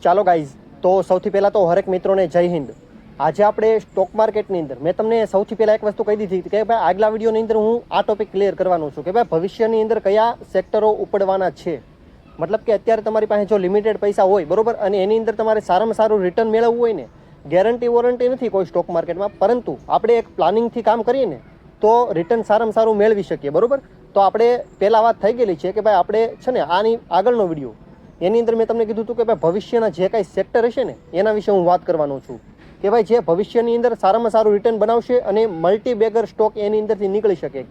ચાલો ગાઈઝ, તો સૌથી પહેલાં તો હરેક મિત્રોને જય હિન્દ. આજે આપણે સ્ટોક માર્કેટની અંદર મેં તમને સૌથી પહેલાં એક વસ્તુ કહી દીધી કે ભાઈ આગલા વિડીયોની અંદર હું આ ટોપિક ક્લિયર કરવાનો છું કે ભાઈ ભવિષ્યની અંદર કયા સેક્ટરો ઉપડવાના છે. મતલબ કે અત્યારે તમારી પાસે જો લિમિટેડ પૈસા હોય બરોબર, અને એની અંદર તમારે સારામાં સારું રિટર્ન મેળવવું હોય ને, ગેરંટી વોરંટી નથી કોઈ સ્ટોક માર્કેટમાં, પરંતુ આપણે એક પ્લાનિંગથી કામ કરીએ ને તો રિટર્ન સારામાં સારું મેળવી શકીએ બરોબર. તો આપણે પહેલાં વાત થઈ ગયેલી છે કે ભાઈ આપણે છે ને આની આગળનો વિડીયો એની અંદર મેં તમને કીધું હતું કે ભાઈ ભવિષ્યના જે કાંઈ સેક્ટર હશે ને એના વિશે હું વાત કરવાનો છું કે ભાઈ જે ભવિષ્યની અંદર સારામાં સારું રિટર્ન બનાવશે અને મલ્ટી બેગર સ્ટોક એની અંદરથી નીકળી શકે.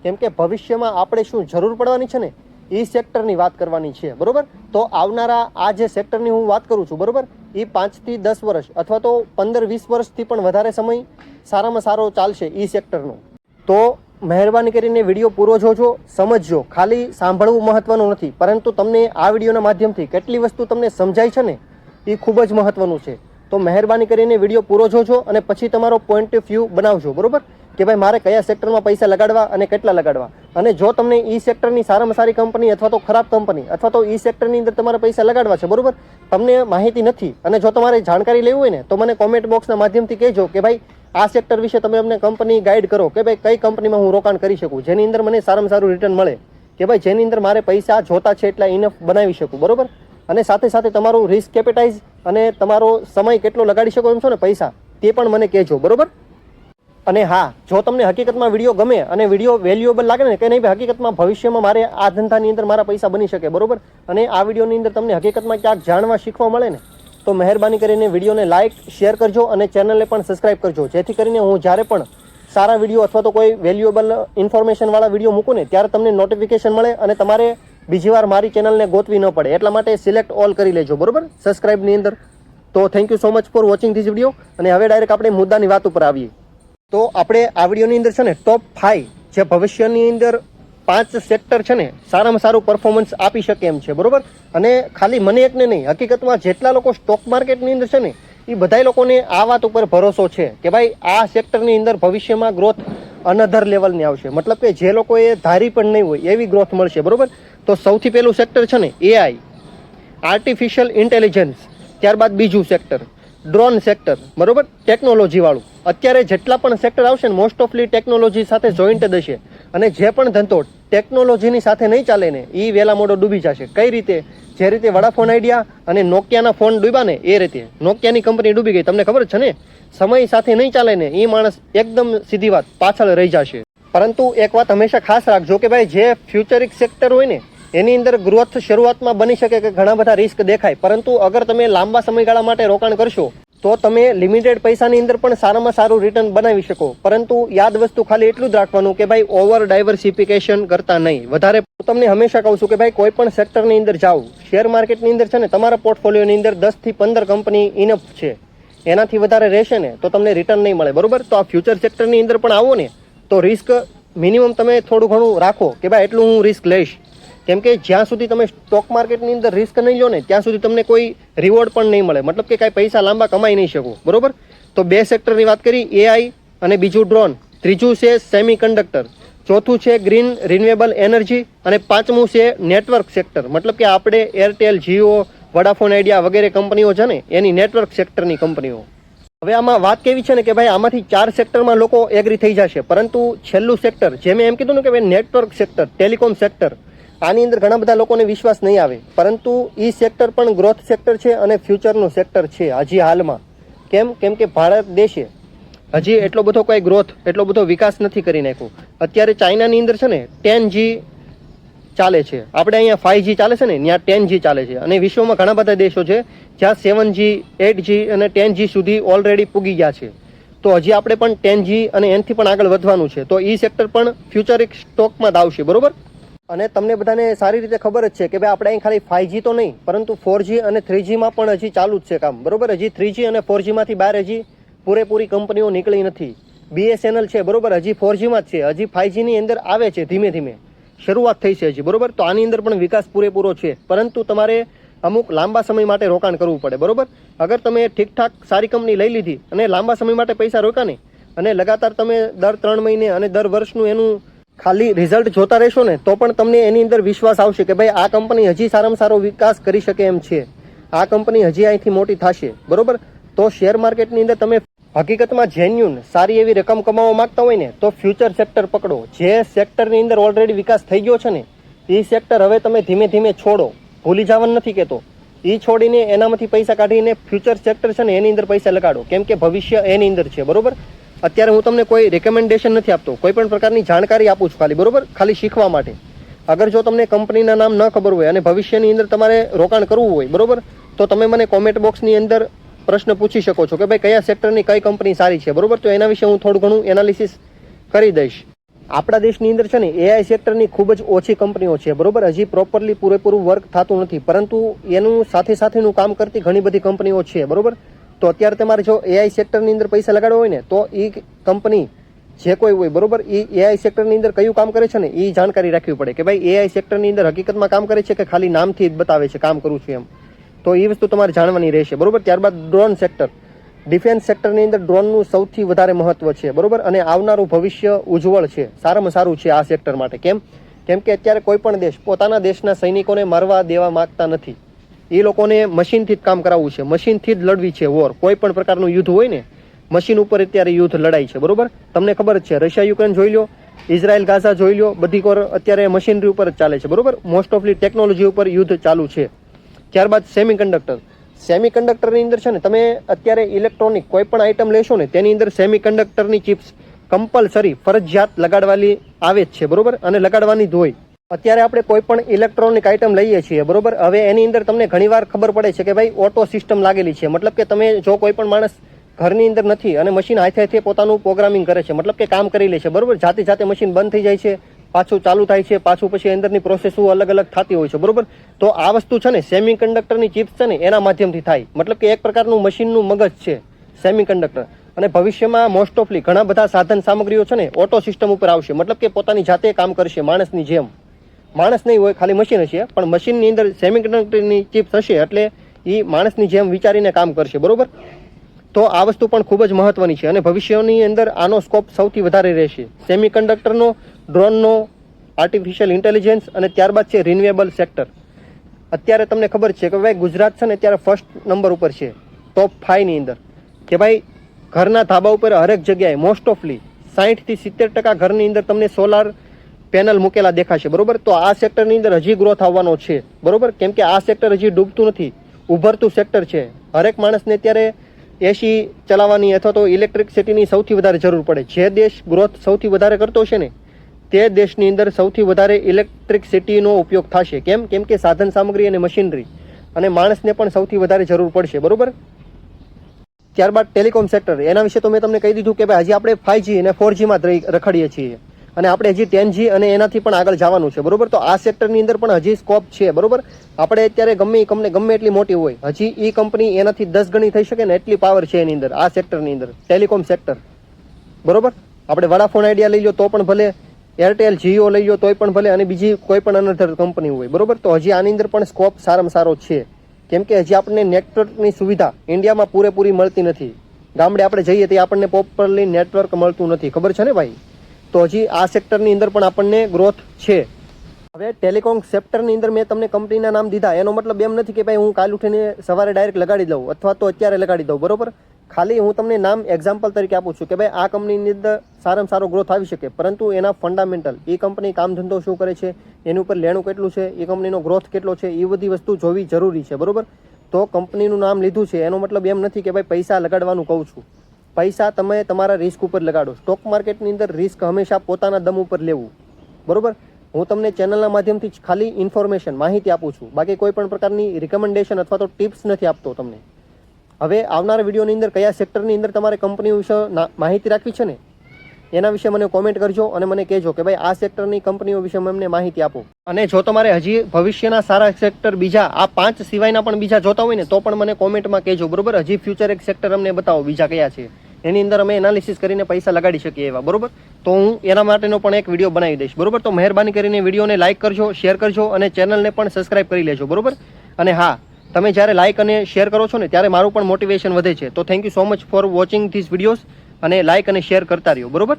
કેમ કે ભવિષ્યમાં આપણે શું જરૂર પડવાની છે ને એ સેક્ટરની વાત કરવાની છે બરોબર. તો આવનારા આ જે સેક્ટરની હું વાત કરું છું બરોબર, એ 5 થી 10 વર્ષ અથવા તો 15-20 વર્ષથી પણ વધારે સમય સારામાં સારો ચાલશે એ સેક્ટરનો. તો મહેરબાની કરીને વિડીયો પૂરો જોજો, સમજજો. ખાલી સાંભળવું મહત્વનું નથી, પરંતુ તમને આ વિડીયોના માધ્યમથી કેટલી વસ્તુ તમને સમજાય છે ને એ ખૂબ જ મહત્વનું છે. તો મહેરબાની કરીને વિડીયો પૂરો જોજો અને પછી તમારો પોઈન્ટ ઓફ વ્યૂ બનાવજો બરોબર, કે ભાઈ મારે કયા સેક્ટરમાં પૈસા લગાડવા અને કેટલા લગાડવા. અને જો તમને ઈ સેક્ટરની સારામાં સારી કંપની અથવા તો ખરાબ કંપની અથવા તો ઈ સેક્ટરની અંદર તમારે પૈસા લગાડવા છે બરોબર, તમને માહિતી નથી અને જો તમારે જાણકારી લેવી હોય ને તો મને કોમેન્ટ બોક્સના માધ્યમથી કહેજો કે ભાઈ આ સેક્ટર વિશે તમે અમને કંપની ગાઈડ કરો કે ભાઈ કઈ કંપનીમાં હું રોકાણ કરી શકું જેની અંદર મને સારામાં સારું રિટર્ન મળે, કે ભાઈ જેની અંદર મારે પૈસા જોતા છે એટલા ઇનફ બનાવી શકું બરોબર. અને સાથે સાથે તમારું રિસ્ક કેપિટાઇઝ અને તમારો સમય કેટલો લગાડી શકો એમ છો ને પૈસા, તે પણ મને કહેજો બરોબર. અને હા, જો તમને હકીકતમાં વિડીયો ગમે અને વિડીયો વેલ્યુએબલ લાગે ને કે નહીં ભાઈ હકીકતમાં ભવિષ્યમાં મારે આ ધંધાની અંદર મારા પૈસા બની શકે બરોબર, અને આ વિડીયોની અંદર તમને હકીકતમાં ક્યાંક જાણવા શીખવા મળે ને તો મહેરબાની કરીને વિડીયોને લાઇક શેર કરજો અને ચેનલને પણ સબસ્ક્રાઇબ કરજો, જેથી કરીને હું જ્યારે પણ સારા વિડીયો અથવા તો કોઈ વેલ્યુએબલ ઇન્ફોર્મેશનવાળા વિડીયો મૂકું ને ત્યારે તમને નોટિફિકેશન મળે અને તમારે બીજી વાર મારી ચેનલને ગોતવી ન પડે. એટલા માટે સિલેક્ટ ઓલ કરી લેજો બરોબર સબસ્ક્રાઇબની અંદર. તો thank you so much for watching this video. અને હવે ડાયરેક્ટ આપણે મુદ્દાની વાત ઉપર આવીએ. તો આપણે આ વિડીયોની અંદર છે ને ટોપ 5 જે ભવિષ્યની અંદર 5 સેક્ટર છે ને સારામાં સારું પરફોર્મન્સ આપી શકે એમ છે બરોબર. અને ખાલી મને એકને નહીં, હકીકતમાં જેટલા લોકો સ્ટોક માર્કેટની અંદર છે ને એ બધા લોકોને આ વાત ઉપર ભરોસો છે કે ભાઈ આ સેક્ટરની અંદર ભવિષ્યમાં ગ્રોથ અનધર લેવલની આવશે. મતલબ કે જે લોકોએ ધારી પણ નહીં હોય એવી ગ્રોથ મળશે બરોબર. તો સૌથી પહેલું સેક્ટર છે ને એઆઈ, આર્ટિફિશિયલ ઇન્ટેલિજન્સ. ત્યારબાદ બીજું સેક્ટર ડ્રોન સેક્ટર બરોબર, ટેકનોલોજીવાળું. અત્યારે જેટલા પણ સેક્ટર આવશે ને મોસ્ટ ઓફલી ટેકનોલોજી સાથે જોઈન્ટ જ હશે. અને જે પણ ધંધો ટેકનોલોજીની સાથે નહીં ચાલે ને એ વહેલા મોડો ડૂબી જશે. કઈ રીતે? જે રીતે વડાફોન આઈડિયા અને નોકિયાના ફોન ડૂબ્યા ને એ રીતે નોકિયાની કંપની ડૂબી ગઈ. તમને ખબર છે ને, સમય સાથે નહીં ચાલે ને એ માણસ એકદમ સીધી વાત પાછળ રહી જશે. પરંતુ એક વાત હંમેશા ખાસ રાખજો કે ભાઈ જે ફ્યુચરિક સેક્ટર હોય ને એની અંદર ગ્રોથ શરૂઆતમાં બની શકે કે ઘણા બધા રિસ્ક દેખાય, પરંતુ અગર તમે લાંબા સમયગાળા માટે રોકાણ કરશો તો તમે લિમિટેડ પૈસાની અંદર પણ સારામાં સારું રિટર્ન બનાવી શકો. પરંતુ યાદ વસ્તુ ખાલી એટલું જ રાખવાનું કે ભાઈ ઓવર ડાયવર્સિફિકેશન કરતા નહીં વધારે. તમને હંમેશા કહું છું કે ભાઈ કોઈ પણ સેક્ટરની અંદર જાઓ, શેર માર્કેટની અંદર છે ને તમારા પોર્ટફોલિયોની અંદર 10 થી 15 કંપની ઇનફ છે, એનાથી વધારે રહેશે ને તો તમને રિટર્ન નહીં મળે બરોબર. તો આ ફ્યુચર સેક્ટરની અંદર પણ આવો ને તો રિસ્ક મિનિમમ તમે થોડું ઘણું રાખો કે ભાઈ એટલું હું રિસ્ક લઈશ. કેમ કે જ્યાં સુધી તમે સ્ટોક માર્કેટની અંદર રિસ્ક નહીં લો ને ત્યાં સુધી તમને કોઈ રિવોર્ડ પણ નહીં મળે, મતલબ કે કાંઈ પૈસા લાંબા કમાઈ નહીં શકો બરોબર. તો 2 સેક્ટરની વાત કરી, એઆઈ અને બીજું ડ્રોન, ત્રીજું છે સેમી કન્ડક્ટર, ચોથું છે ગ્રીન રિન્યુએબલ એનર્જી અને 5મું છે નેટવર્ક સેક્ટર. મતલબ કે આપણે એરટેલ, જીઓ, વડાફોન આઈડિયા વગેરે કંપનીઓ છે ને એની નેટવર્ક સેક્ટરની કંપનીઓ. હવે આમાં વાત કેવી છે ને કે ભાઈ આમાંથી 4 સેક્ટરમાં લોકો એગ્રી થઈ જશે, પરંતુ છેલ્લું સેક્ટર જે મેં એમ કીધું ને કે ભાઈ નેટવર્ક સેક્ટર, ટેલિકોમ સેક્ટર, આની અંદર ઘણા બધા લોકોને વિશ્વાસ નહીં આવે, પરંતુ એ સેક્ટર પણ ગ્રોથ સેક્ટર છે અને ફ્યુચરનું સેક્ટર છે હજી હાલમાં. કેમ કે ભારત દેશે હજી એટલો બધો કોઈ ગ્રોથ, એટલો બધો વિકાસ નથી કરી નાખ્યો. અત્યારે ચાઇનાની અંદર છે ને 10G ચાલે છે, આપણે અહીંયા 5G ચાલે છે ને ત્યાં 10G ચાલે છે. અને વિશ્વમાં ઘણા બધા દેશો છે જ્યાં 7G, 8G અને 10G સુધી ઓલરેડી પૂગી ગયા છે. તો હજી આપણે પણ 10G અને એનાથી પણ આગળ વધવાનું છે. તો એ સેક્ટર પણ ફ્યુચરિક સ્ટોકમાં જ આવશે બરોબર. અને તમને બધાને સારી રીતે ખબર જ છે કે ભાઈ આપણે અહીં ખાલી 5G તો નહીં પરંતુ 4G અને 3Gમાં પણ હજી ચાલુ જ છે કામ બરોબર. હજી 3G અને 4Gમાંથી બહાર હજી પૂરેપૂરી કંપનીઓ નીકળી નથી. BSNL છે બરોબર, હજી 4Gમાં જ છે, હજી 5Gની અંદર આવે છે, ધીમે ધીમે શરૂઆત થઈ છે હજી બરોબર. તો આની અંદર પણ વિકાસ પૂરેપૂરો છે, પરંતુ તમારે અમુક લાંબા સમય માટે રોકાણ કરવું પડે બરોબર. અગર તમે ઠીકઠાક સારી કંપની લઈ લીધી અને લાંબા સમય માટે પૈસા રોક્યા ને અને લગાતાર તમે દર 3 મહિને અને દર વર્ષનું એનું ખાલી રિઝલ્ટ જોતા રહેશો ને તો પણ તમને એની અંદર વિશ્વાસ આવશે કે ભાઈ આ કંપની હજી સારામાં સારો વિકાસ કરી શકે એમ છે. આ કંપની હજી અહીંથી મોટી થશે, બરોબર. તો શેર માર્કેટની અંદર તમે હકીકતમાં જેન્યુન સારી એવી રકમ કમાવા માંગતા હોય ને તો ફ્યુચર સેક્ટર પકડો. જે સેક્ટરની અંદર ઓલરેડી વિકાસ થઈ ગયો છે ને એ સેક્ટર હવે તમે ધીમે ધીમે છોડો. ભૂલી જવાનું નથી કહેતો. એ છોડીને એનામાંથી પૈસા કાઢીને ફ્યુચર સેક્ટર છે ને એની અંદર પૈસા લગાડો, કેમ કે ભવિષ્ય એની અંદર છે, બરોબર. અત્યારે હું તમને કોઈ રેકમેન્ડેશન નથી આપતો, કોઈ પણ પ્રકારની જાણકારી આપું છું ખાલી, બરોબર, ખાલી શીખવા માટે. અગર જો તમને કંપનીના નામ ન ખબર હોય અને ભવિષ્યની અંદર તમારે રોકાણ કરવું હોય, બરોબર, તો તમે મને કોમેન્ટ બોક્સની અંદર પ્રશ્ન પૂછી શકો છો કે ભાઈ કયા સેક્ટરની કઈ કંપની સારી છે, બરોબર. તો એના વિશે હું થોડું ઘણું એનાલિસિસ કરી દઈશ. આપણા દેશની અંદર છે ને એઆઈ સેક્ટરની ખૂબ જ ઓછી કંપનીઓ છે, બરોબર. હજી પ્રોપરલી પૂરેપૂરું વર્ક થતું નથી, પરંતુ એનું સાથે સાથેનું કામ કરતી ઘણી બધી કંપનીઓ છે, બરોબર. તો અત્યારે તમારે જો એઆઈ સેક્ટરની અંદર પૈસા લગાડવા હોય ને તો એ કંપની જે કોઈ હોય, બરોબર, એ એઆઈ સેક્ટરની અંદર કયું કામ કરે છે ને એ જાણકારી રાખવી પડે કે ભાઈ એઆઈ સેક્ટરની અંદર હકીકતમાં કામ કરે છે કે ખાલી નામથી જ બતાવે છે કામ કરું છું એમ. તો એ વસ્તુ તમારે જાણવાની રહેશે, બરોબર. ત્યારબાદ ડ્રોન સેક્ટર, ડિફેન્સ સેક્ટરની અંદર ડ્રોનનું સૌથી વધારે મહત્વ છે, બરોબર. અને આવનારું ભવિષ્ય ઉજ્જવળ છે, સારામાં સારું છે આ સેક્ટર માટે. કેમ કે અત્યારે કોઈ પણ દેશ પોતાના દેશના સૈનિકોને મારવા દેવા માંગતા નથી. એ લોકોને મશીનથી જ કામ કરાવવું છે, મશીનથી જ લડવી છે વોર. કોઈ પણ પ્રકારનું યુદ્ધ હોય ને મશીન ઉપર અત્યારે યુદ્ધ લડાય છે, બરોબર. તમને ખબર જ છે, રશિયા યુક્રેન જોઈ લો, ઇઝરાયલ ગાઝા જોઈ લો, બધી કોર અત્યારે મશીનરી ઉપર જ ચાલે છે, બરોબર. મોસ્ટ ઓફલી ટેકનોલોજી ઉપર યુદ્ધ ચાલુ છે. ત્યારબાદ સેમિકન્ડક્ટરની અંદર છે ને તમે અત્યારે ઇલેક્ટ્રોનિક કોઈ પણ આઈટમ લેશો ને તેની અંદર સેમિકન્ડક્ટરની ચિપ્સ કમ્પલસરી ફરજિયાત લગાડવાની આવે જ છે, બરોબર. અને લગાડવાની જ હોય. અત્યારે આપણે કોઈ પણ ઇલેક્ટ્રોનિક આઈટમ લઈએ છીએ, બરોબર. હવે એની અંદર તમને ઘણીવાર ખબર પડે છે કે ભાઈ ઓટો સિસ્ટમ લાગેલી છે, મતલબ કે તમે જો કોઈ પણ માણસ ઘરની અંદર નથી અને મશીન હાથે પોતાનું પ્રોગ્રામિંગ કરે છે, મતલબ કે કામ કરી લે છે, બરોબર. જાતે મશીન બંધ થઈ જાય છે, પાછું ચાલુ થાય છે, પાછું પછી અંદરની પ્રોસેસો અલગ અલગ થતી હોય છે, બરોબર. તો આ વસ્તુ છે ને સેમિકન્ડક્ટરની ચિપ્સ છે ને એના માધ્યમથી થાય, મતલબ કે એક પ્રકારનું મશીનનું મગજ છે સેમિકન્ડક્ટર. અને ભવિષ્યમાં મોસ્ટ ઓફલી ઘણા બધા સાધન સામગ્રીઓ છે ને ઓટો સિસ્ટમ ઉપર આવશે, મતલબ કે પોતાની જાતે કામ કરશે માણસની જેમ. માણસ નહીં હોય, ખાલી મશીન હશે, પણ મશીનની અંદર સેમિકન્ડક્ટરની ચિપ્સ હશે એટલે એ માણસની જેમ વિચારીને કામ કરશે, બરોબર. તો આ વસ્તુ પણ ખૂબ જ મહત્વની છે અને ભવિષ્યની અંદર આનો સ્કોપ સૌથી વધારે રહેશે. સેમિકન્ડક્ટરનો, ડ્રોનનો, આર્ટિફિશિયલ ઇન્ટેલિજન્સ અને ત્યારબાદ છે રિન્યુએબલ સેક્ટર. અત્યારે તમને ખબર છે કે ભાઈ ગુજરાત છે ને અત્યારે ફર્સ્ટ નંબર ઉપર છે ટોપ 5 ની અંદર, કે ભાઈ ઘરના ધાબા ઉપર હરેક જગ્યાએ મોસ્ટ ઓફલી 60 થી 70% ઘરની અંદર તમને સોલાર પેનલ મૂકેલા દેખાશે, બરોબર. તો આ સેક્ટરની અંદર હજી ગ્રોથ આવવાનો છે, બરોબર. કેમ કે આ સેક્ટર હજી ડૂબતું નથી, ઉભરતું સેક્ટર છે. હરેક માણસને અત્યારે એસી ચલાવવાની અથવા તો ઇલેક્ટ્રિસિટીની સૌથી વધારે જરૂર પડે. જે દેશ ગ્રોથ સૌથી વધારે કરતો છે ને તે દેશની અંદર સૌથી વધારે ઇલેક્ટ્રિસિટીનો ઉપયોગ થશે. કેમ કે સાધન સામગ્રી અને મશીનરી અને માણસને પણ સૌથી વધારે જરૂર પડશે, બરોબર. ત્યારબાદ ટેલિકોમ સેક્ટર, એના વિશે તો મેં તમને કહી દીધું કે ભાઈ હજી આપણે 5G અને 4G માં રખડીએ છીએ અને આપણે હજી 10G અને એનાથી પણ આગળ જવાનું છે, બરોબર. તો આ સેક્ટરની અંદર પણ હજી સ્કોપ છે, બરોબર. આપણે અત્યારે ગમે એ કંપની ગમે એટલી મોટી હોય, હજી એ કંપની એનાથી 10 ગણી થઈ શકે ને એટલી પાવર છે એની અંદર, આ સેક્ટરની અંદર, ટેલિકોમ સેક્ટર, બરોબર. આપણે વડાફોન આઈડિયા લઈ લો તો પણ ભલે, એરટેલ જીઓ લઈ લો તોય પણ ભલે, અને બીજી કોઈ પણ અનધર કંપની હોય, બરોબર. તો હજી આની અંદર પણ સ્કોપ સારામાં સારો છે, કેમ કે હજી આપણને નેટવર્કની સુવિધા ઇન્ડિયામાં પૂરેપૂરી મળતી નથી. ગામડે આપણે જઈએ તે આપણને પ્રોપરલી નેટવર્ક મળતું નથી, ખબર છે ને ભાઈ. તો હજી આ સેક્ટરની અંદર પણ આપણને ગ્રોથ છે. હવે ટેલિકોમ સેક્ટરની અંદર મેં તમને કંપનીના નામ દીધા, એનો મતલબ એમ નથી કે ભાઈ હું કાલ ઉઠીને સવારે ડાયરેક્ટ લગાડી દઉં અથવા તો અત્યારે લગાડી દઉં, બરોબર. ખાલી હું તમને નામ એક્ઝામ્પલ તરીકે આપું છું કે ભાઈ આ કંપનીની અંદર સારામાં સારો ગ્રોથ આવી શકે, પરંતુ એના ફંડામેન્ટલ, એ કંપની કામ ધંધો શું કરે છે, એની ઉપર લેણું કેટલું છે, એ કંપનીનો ગ્રોથ કેટલો છે, એ બધી વસ્તુ જોવી જરૂરી છે, બરોબર. તો કંપનીનું નામ લીધું છે એનો મતલબ એમ નથી કે ભાઈ પૈસા લગાડવાનું કહું છું. પૈસા તમે તમારા રિસ્ક ઉપર લગાડો. સ્ટોક માર્કેટની અંદર રિસ્ક હંમેશા પોતાના દમ ઉપર લેવું, બરોબર. હું તમને ચેનલના માધ્યમથી જ ખાલી ઇન્ફોર્મેશન, માહિતી આપું છું, બાકી કોઈ પણ પ્રકારની રિકમેન્ડેશન અથવા તો ટિપ્સ નથી આપતો તમને. હવે આવનારા વિડીયોની અંદર કયા સેક્ટરની અંદર તમારે કંપની વિશે માહિતી રાખવી છે ને એના વિશે મને કોમેન્ટ કરજો અને મને કહેજો કે ભાઈ આ સેક્ટરની કંપનીઓ વિશે અમને માહિતી આપો. અને જો તમારે હજી ભવિષ્યના સારા સેક્ટર બીજા આ 5 સિવાયના પણ બીજા જોતા હોય ને તો પણ મને કોમેન્ટમાં કહેજો, બરોબર. હજી ફ્યુચર એક સેક્ટર અમને બતાવો બીજા કયા છે, એની અંદર અમે એનાલિસિસ કરીને પૈસા લગાડી શકીએ એવા, બરોબર. તો હું એના માટેનો પણ એક વિડીયો બનાવી દઈશ, બરોબર. તો મહેરબાની કરીને વિડીયોને લાઇક કરજો, શેર કરજો અને ચેનલને પણ સબસ્ક્રાઇબ કરી લેજો, બરોબર. અને હા, તમે જ્યારે લાઇક અને શેર કરો છો ને ત્યારે મારું પણ મોટિવેશન વધે છે. તો thank you so much for watching this videos અને લાઇક અને શેર કરતા રહ્યો, બરોબર.